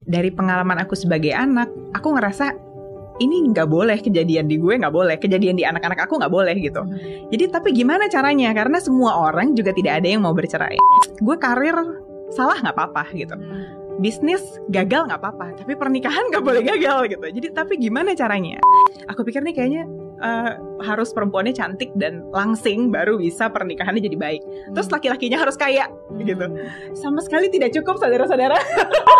dari pengalaman aku sebagai anak, aku ngerasa ini nggak boleh kejadian di gue, nggak boleh kejadian di anak-anak aku, nggak boleh gitu. Jadi tapi gimana caranya? Karena semua orang juga tidak ada yang mau bercerai. Gue karir salah nggak apa-apa gitu, bisnis gagal nggak apa-apa, tapi pernikahan nggak boleh gagal gitu. Jadi tapi gimana caranya? Aku pikir nih kayaknya harus perempuannya cantik dan langsing baru bisa pernikahannya jadi baik. Terus laki-lakinya harus kaya gitu. Sama sekali tidak cukup, saudara-saudara.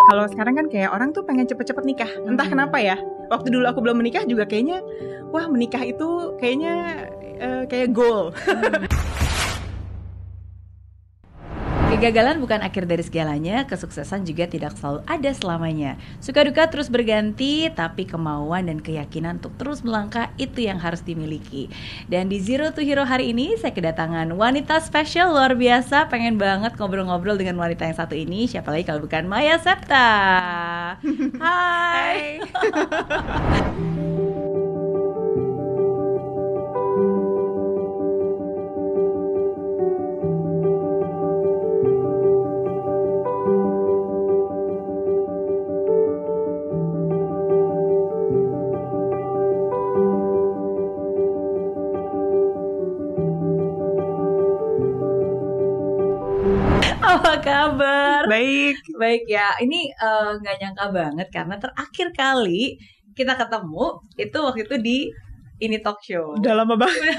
Kalau sekarang kan kayak orang tuh pengen cepet-cepet nikah. Entah kenapa ya. Waktu dulu aku belum menikah juga kayaknya, wah menikah itu kayaknya kayak goal. Kegagalan bukan akhir dari segalanya, kesuksesan juga tidak selalu ada selamanya. Suka duka terus berganti, tapi kemauan dan keyakinan untuk terus melangkah itu yang harus dimiliki. Dan di Zero to Hero hari ini, saya kedatangan wanita spesial luar biasa. Pengen banget ngobrol-ngobrol dengan wanita yang satu ini. Siapa lagi kalau bukan Maya Septa. Hai. Apa kabar? Baik Ya. Ini nggak nyangka banget karena terakhir kali kita ketemu itu waktu itu di ini talk show. Udah lama banget.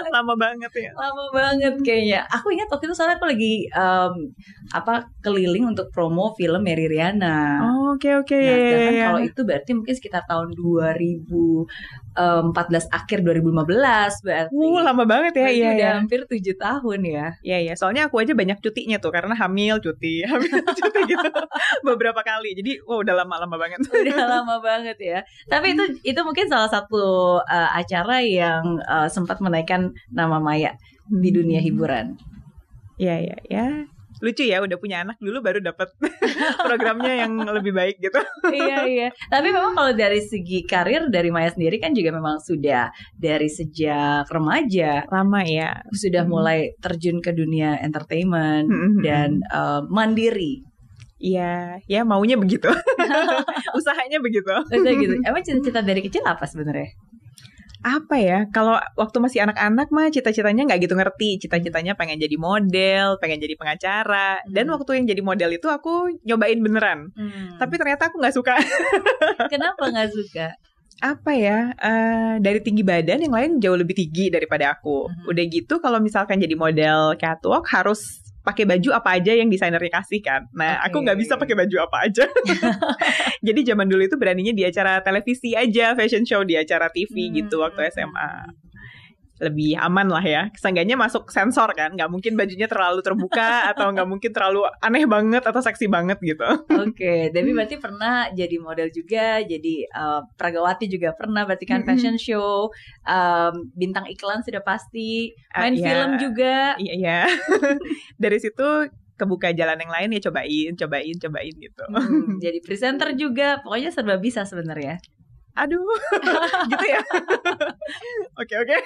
Lama banget ya. Lama banget kayaknya. Aku ingat waktu itu soalnya aku lagi keliling untuk promo film Mary Riana. Oke. Nah, kalau itu berarti mungkin sekitar tahun 2014 akhir 2015 berarti. Lama banget ya. Berarti iya udah ya. hampir 7 tahun ya. Iya, soalnya aku aja banyak cutinya tuh karena hamil cuti gitu beberapa kali. Jadi udah lama banget. Udah lama banget ya. Tapi itu mungkin salah satu acara yang sempat menaikkan nama Maya di dunia hiburan. Iya. Lucu ya, udah punya anak dulu baru dapat programnya yang lebih baik gitu. Iya. Tapi memang kalau dari segi karir dari Maya sendiri kan juga memang sudah dari sejak remaja lama ya. Sudah mulai terjun ke dunia entertainment dan mandiri. Iya, ya maunya begitu. Usahanya begitu. Emang cita-cita dari kecil apa sebenarnya? Apa ya, kalau waktu masih anak-anak mah cita-citanya nggak gitu ngerti. Cita-citanya pengen jadi model, pengen jadi pengacara. Dan waktu yang jadi model itu aku nyobain beneran. Tapi ternyata aku nggak suka. Kenapa nggak suka? Apa ya, dari tinggi badan yang lain jauh lebih tinggi daripada aku. Udah gitu kalau misalkan jadi model catwalk harus pakai baju apa aja yang desainernya kasih kan. Nah, aku nggak bisa pakai baju apa aja. Jadi zaman dulu itu beraninya di acara televisi aja, fashion show di acara TV gitu waktu SMA. Lebih aman lah ya. Seenggaknya masuk sensor kan, nggak mungkin bajunya terlalu terbuka atau nggak mungkin terlalu aneh banget atau seksi banget gitu. Oke, Debbie berarti pernah jadi model juga, jadi pragawati juga pernah, berarti kan fashion show, bintang iklan sudah pasti, main film juga. Iya. Dari situ kebuka jalan yang lain ya cobain gitu. Jadi presenter juga, pokoknya serba bisa sebenarnya. Aduh, gitu ya. Oke.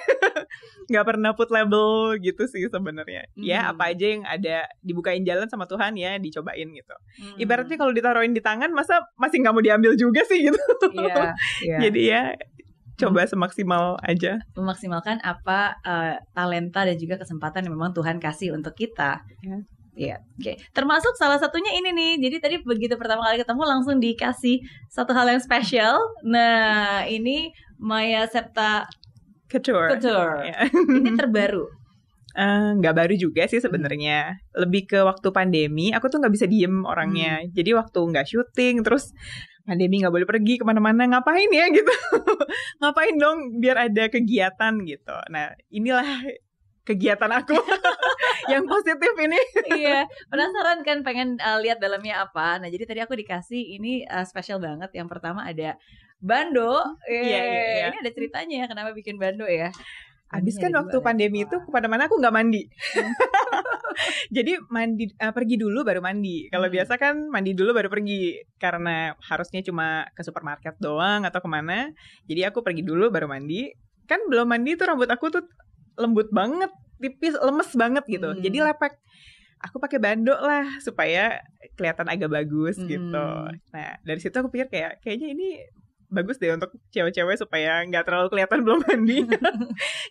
Nggak pernah put label gitu sih sebenarnya. Ya apa aja yang ada dibukain jalan sama Tuhan ya dicobain gitu. Ibaratnya kalau ditaruhin di tangan masa masih nggak mau diambil juga sih gitu. Iya. Jadi ya coba semaksimal aja. Memaksimalkan apa talenta dan juga kesempatan yang memang Tuhan kasih untuk kita. Iya, oke. Termasuk salah satunya ini nih. Jadi tadi begitu pertama kali ketemu langsung dikasih satu hal yang spesial. Nah, ini Maya Septa Couture. Ini terbaru. Nggak baru juga sih sebenarnya. Lebih ke waktu pandemi, aku tuh nggak bisa diem orangnya. Jadi waktu nggak syuting, terus pandemi nggak boleh pergi kemana-mana, ngapain ya gitu. Ngapain dong biar ada kegiatan gitu. Nah, inilah kegiatan aku yang positif ini. Iya, penasaran kan pengen lihat dalamnya apa. Nah, jadi tadi aku dikasih ini spesial banget. Yang pertama ada bando. Iya. Ini ada ceritanya ya kenapa bikin bando ya. Habis kan waktu pandemi itu kemana-mana aku nggak mandi. Jadi pergi dulu baru mandi. Kalau biasa kan mandi dulu baru pergi. Karena harusnya cuma ke supermarket doang atau kemana. Jadi aku pergi dulu baru mandi. Kan belum mandi tuh rambut aku tuh lembut banget, tipis, lemes banget gitu. Jadi lepek. aku pakai bando lah supaya kelihatan agak bagus gitu. Nah dari situ aku pikir kayaknya ini bagus deh untuk cewek-cewek supaya nggak terlalu kelihatan belum mandi.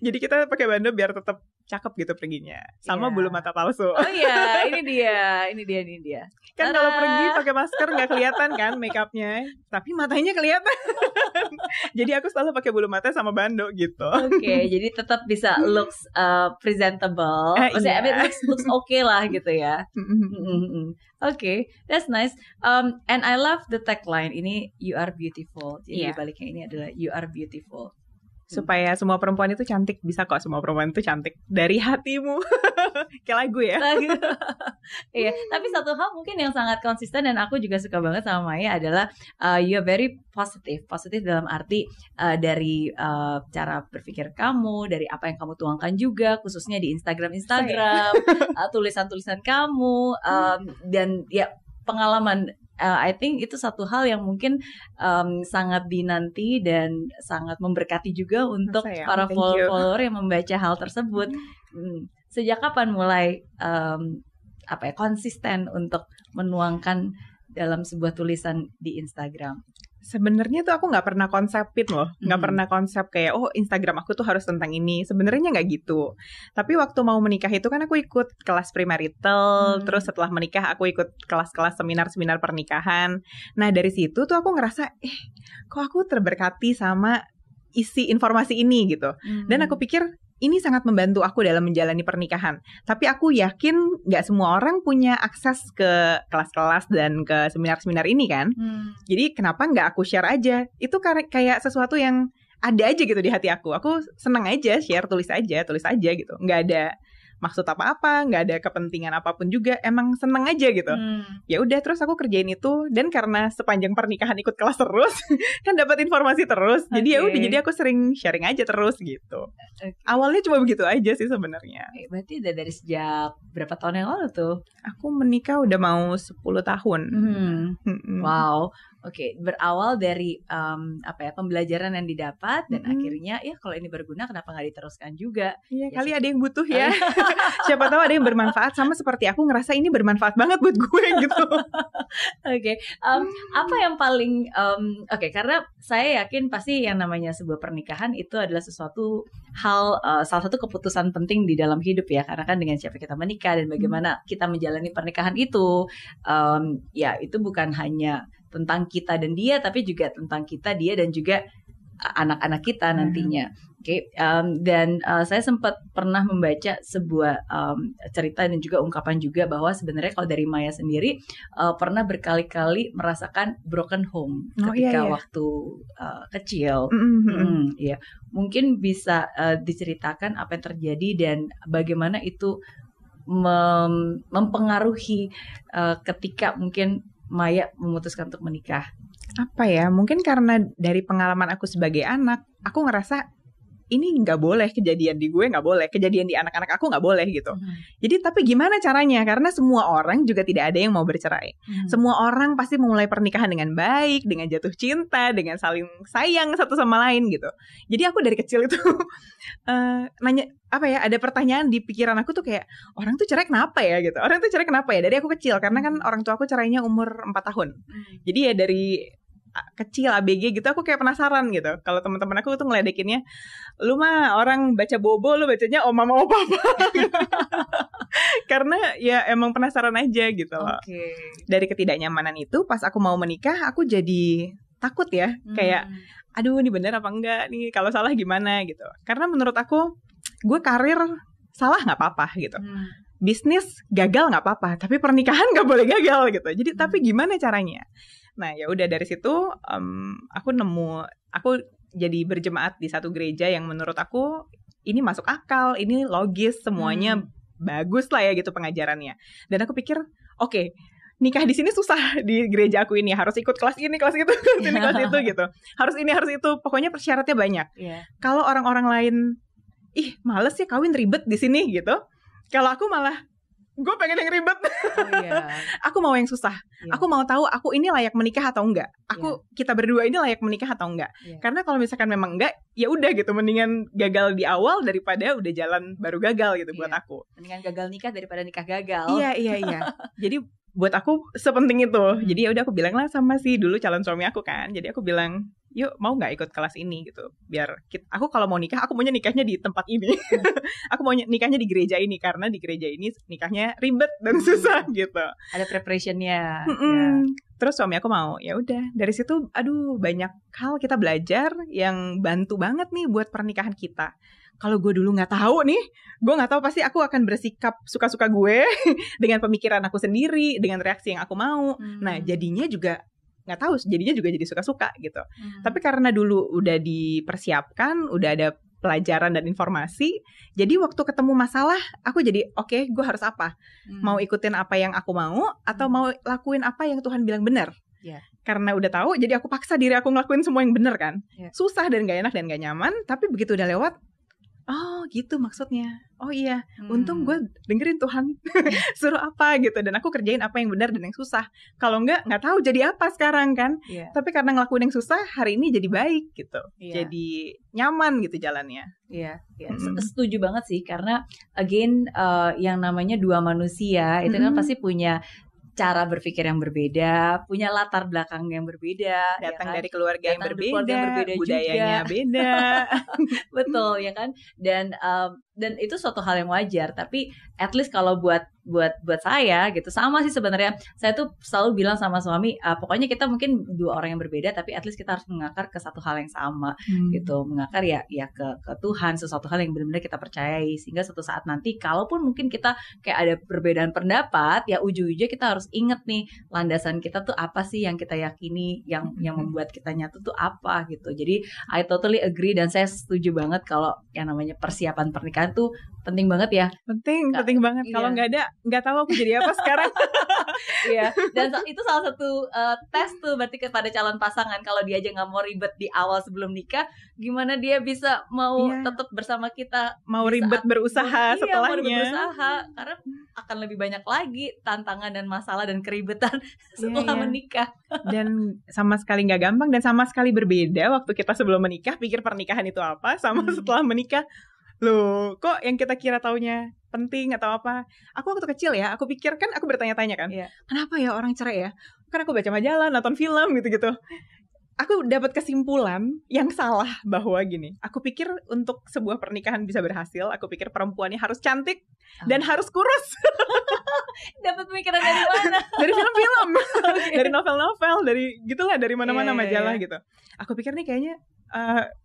Jadi kita pakai bando biar tetap cakep gitu perginya. Sama bulu mata palsu. Oh iya, ini dia. Kan kalau pergi pakai masker nggak kelihatan kan makeupnya, tapi matanya kelihatan. Jadi aku selalu pakai bulu mata sama bando gitu. Oke, jadi tetap bisa looks presentable. Maksudnya looks okay lah gitu ya. Oke, that's nice. And I love the tagline ini, you are beautiful. Jadi baliknya ini adalah you are beautiful. Supaya semua perempuan itu cantik. Bisa kok semua perempuan itu cantik dari hatimu. Kayak lagu ya. Iya, tapi satu hal mungkin yang sangat konsisten dan aku juga suka banget sama Maya adalah you are very positive. Positif dalam arti dari cara berpikir kamu, dari apa yang kamu tuangkan juga, khususnya di Instagram, tulisan-tulisan kamu, dan ya pengalaman. I think itu satu hal yang mungkin sangat dinanti dan sangat memberkati juga untuk para follower yang membaca hal tersebut. Sejak kapan mulai konsisten untuk menuangkan dalam sebuah tulisan di Instagram? Sebenarnya tuh aku nggak pernah konsepin loh, nggak pernah konsep kayak Instagram aku tuh harus tentang ini. Sebenarnya nggak gitu. Tapi waktu mau menikah itu kan aku ikut kelas premarital, terus setelah menikah aku ikut kelas-kelas seminar pernikahan. Nah dari situ tuh aku ngerasa, kok aku terberkati sama isi informasi ini gitu. Dan aku pikir ini sangat membantu aku dalam menjalani pernikahan. Tapi aku yakin nggak semua orang punya akses ke kelas-kelas dan ke seminar-seminar ini kan. Jadi kenapa nggak aku share aja? Itu kayak sesuatu yang ada aja gitu di hati aku. Aku seneng aja share, tulis aja gitu. Nggak ada maksud apa-apa, nggak ada kepentingan apapun juga, emang seneng aja gitu. Ya udah, terus aku kerjain itu, dan karena sepanjang pernikahan ikut kelas terus, kan dapat informasi terus. Jadi ya udah, jadi aku sering sharing aja terus gitu. Awalnya cuma begitu aja sih sebenarnya. Berarti udah dari sejak berapa tahun yang lalu tuh? Aku menikah udah mau 10 tahun. Wow. Oke, berawal dari pembelajaran yang didapat dan akhirnya ya kalau ini berguna kenapa nggak diteruskan juga? Iya, kali ada yang butuh ya. Siapa tahu ada yang bermanfaat, sama seperti aku ngerasa ini bermanfaat banget buat gue gitu. Oke, apa yang paling karena saya yakin pasti yang namanya sebuah pernikahan itu adalah sesuatu hal salah satu keputusan penting di dalam hidup ya, karena kan dengan siapa kita menikah dan bagaimana kita menjalani pernikahan itu, ya itu bukan hanya tentang kita dan dia, tapi juga tentang kita, dia, dan juga anak-anak kita nantinya. Oke, dan saya sempat pernah membaca sebuah cerita dan juga ungkapan juga bahwa sebenarnya kalau dari Maya sendiri pernah berkali-kali merasakan broken home ketika waktu kecil. Iya, mungkin bisa diceritakan apa yang terjadi dan bagaimana itu mempengaruhi ketika mungkin Maya memutuskan untuk menikah. Apa ya, mungkin karena dari pengalaman aku sebagai anak, aku ngerasa ini nggak boleh kejadian di gue, nggak boleh kejadian di anak-anak aku, nggak boleh gitu. Jadi tapi gimana caranya? Karena semua orang juga tidak ada yang mau bercerai. Semua orang pasti memulai pernikahan dengan baik, dengan jatuh cinta, dengan saling sayang satu sama lain gitu. Jadi aku dari kecil itu nanya ada pertanyaan di pikiran aku tuh kayak, orang tuh cerai kenapa ya gitu. Orang tuh cerai kenapa ya? Dari aku kecil, karena kan orang tua aku cerainya umur 4 tahun. Jadi ya dari kecil ABG gitu aku kayak penasaran gitu. Kalau teman-teman aku tuh ngeledekinnya, lu mah orang baca bobo, lu bacanya om mama opa apa. Karena ya emang penasaran aja gitu loh. Dari ketidaknyamanan itu pas aku mau menikah, aku jadi takut ya. Kayak aduh ini bener apa enggak nih, kalau salah gimana gitu. Karena menurut aku, gue karir salah gak apa-apa gitu. Bisnis gagal gak apa-apa, tapi pernikahan gak boleh gagal gitu. Jadi tapi gimana caranya? Nah ya udah dari situ aku jadi berjemaat di satu gereja yang menurut aku ini masuk akal, ini logis, semuanya bagus lah ya gitu pengajarannya. Dan aku pikir oke, nikah di sini susah di gereja aku ini, harus ikut kelas ini, kelas itu, kelas itu gitu. Harus ini, harus itu, pokoknya persyaratnya banyak. Kalau orang-orang lain, males ya kawin ribet di sini gitu. Kalau aku malah gue pengen yang ribet. Oh iya. Aku mau yang susah. Iya. Aku mau tahu aku ini layak menikah atau enggak. Kita berdua ini layak menikah atau enggak. Karena kalau misalkan memang enggak, ya udah gitu, mendingan gagal di awal daripada udah jalan baru gagal gitu buat aku. Mendingan gagal nikah daripada nikah gagal. Iya. Jadi buat aku sepenting itu. Jadi ya udah aku bilang lah sama dulu calon suami aku kan. Jadi aku bilang, yuk mau nggak ikut kelas ini gitu, biar aku kalau mau nikah, aku maunya nikahnya di tempat ini. Aku mau nikahnya di gereja ini, karena di gereja ini nikahnya ribet dan susah gitu. Ada preparationnya. Terus suami aku mau. Ya udah, dari situ aduh banyak hal kita belajar yang bantu banget nih buat pernikahan kita. Kalau gue dulu nggak tahu nih, gue nggak tahu pasti aku akan bersikap suka-suka gue dengan pemikiran aku sendiri, dengan reaksi yang aku mau. Nah jadinya juga nggak tahu, jadinya juga jadi suka-suka gitu. Tapi karena dulu udah dipersiapkan, udah ada pelajaran dan informasi, jadi waktu ketemu masalah, aku jadi oke, gue harus apa? Mau ikutin apa yang aku mau, atau mau lakuin apa yang Tuhan bilang benar? Karena udah tahu, jadi aku paksa diri aku ngelakuin semua yang benar kan. Susah dan gak enak dan gak nyaman, tapi begitu udah lewat, oh gitu maksudnya. Oh iya, untung gue dengerin Tuhan suruh apa gitu, dan aku kerjain apa yang benar dan yang susah. Kalau nggak tahu jadi apa sekarang kan. Tapi karena ngelakuin yang susah, hari ini jadi baik gitu. Jadi nyaman gitu jalannya. Iya. Setuju banget sih, karena again yang namanya dua manusia itu kan pasti punya cara berpikir yang berbeda, punya latar belakang yang berbeda, datang dari keluarga yang berbeda, budayanya juga beda. Betul ya kan? Dan itu suatu hal yang wajar, tapi at least kalau buat saya gitu, sama sih sebenarnya. Saya tuh selalu bilang sama suami, pokoknya kita mungkin dua orang yang berbeda, tapi at least kita harus mengakar ke satu hal yang sama gitu, mengakar ya ke Tuhan, sesuatu hal yang benar-benar kita percayai, sehingga suatu saat nanti kalaupun mungkin kita kayak ada perbedaan pendapat, ya ujung-ujungnya kita harus inget nih, landasan kita tuh apa sih yang kita yakini, yang membuat kita nyatu tuh apa gitu. Jadi I totally agree, dan saya setuju banget kalau yang namanya persiapan pernikahan tuh penting banget ya. Penting banget. Kalau nggak tahu aku jadi apa sekarang. Iya. Dan itu salah satu tes tuh berarti kepada calon pasangan. Kalau dia aja nggak mau ribet di awal sebelum nikah, gimana dia bisa mau tetap bersama kita? Mau ribet berusaha setelahnya. Mau ribet berusaha, karena akan lebih banyak lagi tantangan dan masalah dan keribetan setelah menikah. Dan sama sekali nggak gampang, dan sama sekali berbeda waktu kita sebelum menikah pikir pernikahan itu apa, sama setelah menikah. Loh, kok yang kita kira taunya penting atau apa? Aku waktu kecil ya, aku pikir kan, aku bertanya-tanya kan, kenapa ya orang cerai ya? Kan aku baca majalah, nonton film gitu-gitu. Aku dapat kesimpulan yang salah bahwa gini, aku pikir untuk sebuah pernikahan bisa berhasil, aku pikir perempuannya harus cantik dan harus kurus. Dapat pemikiran dari mana? Dari film-film, dari novel-novel, dari gitulah, dari mana-mana majalah gitu. Aku pikir nih kayaknya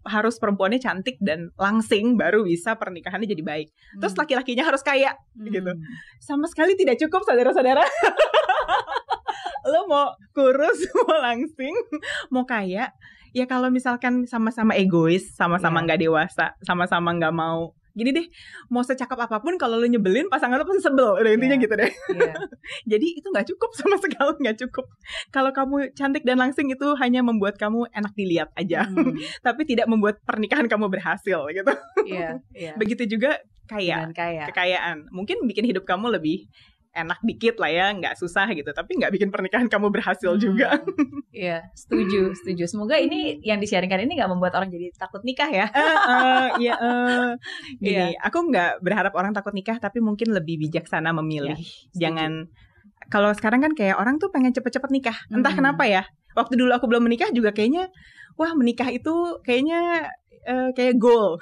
harus perempuannya cantik dan langsing baru bisa pernikahannya jadi baik. Terus laki-lakinya harus kaya gitu. Sama sekali tidak cukup, saudara-saudara. Lo mau kurus, mau langsing, mau kaya, ya kalau misalkan sama-sama egois, sama-sama nggak dewasa, sama-sama nggak mau. Gini deh, mau secakap apapun kalau lo nyebelin, pasangan lo pasti sebel. Udah intinya gitu deh. Jadi itu gak cukup, sama sekali gak cukup. Kalau kamu cantik dan langsing itu hanya membuat kamu enak dilihat aja. Tapi tidak membuat pernikahan kamu berhasil gitu. Begitu juga kekayaan. Mungkin bikin hidup kamu lebih enak dikit lah ya, nggak susah gitu, tapi nggak bikin pernikahan kamu berhasil juga. Iya, setuju. Semoga ini yang di-sharingkan ini nggak membuat orang jadi takut nikah ya. Gini, aku nggak berharap orang takut nikah, tapi mungkin lebih bijaksana memilih. Jangan, kalau sekarang kan kayak orang tuh pengen cepet-cepet nikah, entah kenapa ya. Waktu dulu aku belum menikah juga kayaknya, wah menikah itu kayaknya kayak goal,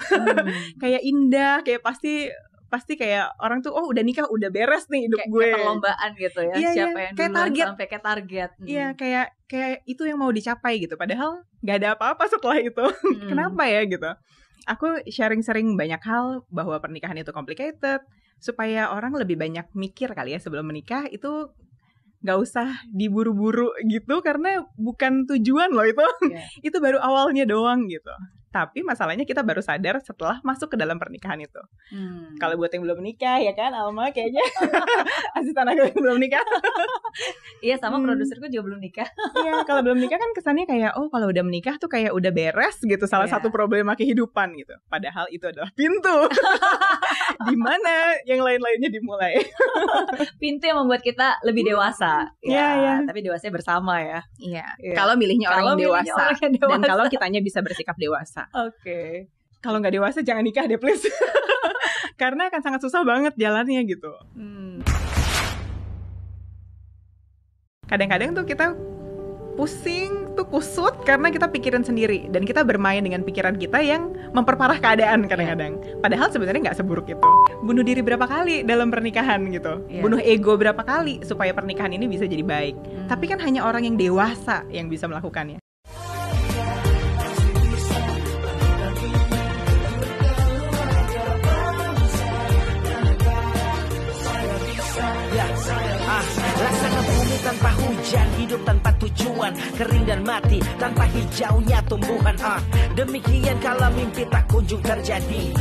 kayak indah, kayak pasti kayak orang tuh udah nikah udah beres nih hidup gue. Kayak perlombaan gitu ya. Siapa yang kayak duluan target. Sampai kayak target. Iya, kayak itu yang mau dicapai gitu. Padahal nggak ada apa-apa setelah itu. Kenapa ya gitu? Aku sharing banyak hal bahwa pernikahan itu complicated, supaya orang lebih banyak mikir kali ya sebelum menikah. Itu nggak usah diburu-buru gitu, karena bukan tujuan loh itu. Itu baru awalnya doang gitu. Tapi masalahnya kita baru sadar setelah masuk ke dalam pernikahan itu. Kalau buat yang belum menikah ya kan, Alma kayaknya asisten aku yang belum nikah. Iya, sama produserku juga belum nikah. Iya, kalau belum nikah kan kesannya kayak kalau udah menikah tuh kayak udah beres gitu salah satu problema kehidupan gitu. Padahal itu adalah pintu. Di mana yang lain-lainnya dimulai. Pintu yang membuat kita lebih dewasa. Iya. Tapi dewasanya bersama ya. Iya. Kalau milihnya orang yang dewasa. Dan kalau kitanya bisa bersikap dewasa. Oke. Kalau nggak dewasa jangan nikah deh please. Karena akan sangat susah banget jalannya gitu. Kadang-kadang tuh kita pusing tuh kusut karena kita pikirin sendiri. Dan kita bermain dengan pikiran kita yang memperparah keadaan kadang-kadang. Padahal sebenarnya nggak seburuk itu. Bunuh diri berapa kali dalam pernikahan gitu. Bunuh ego berapa kali supaya pernikahan ini bisa jadi baik. Tapi kan hanya orang yang dewasa yang bisa melakukannya. Rasanya bumi tanpa hujan, hidup tanpa tujuan, kering dan mati tanpa hijaunya tumbuhan. Demikian kalau mimpi tak kunjung terjadi.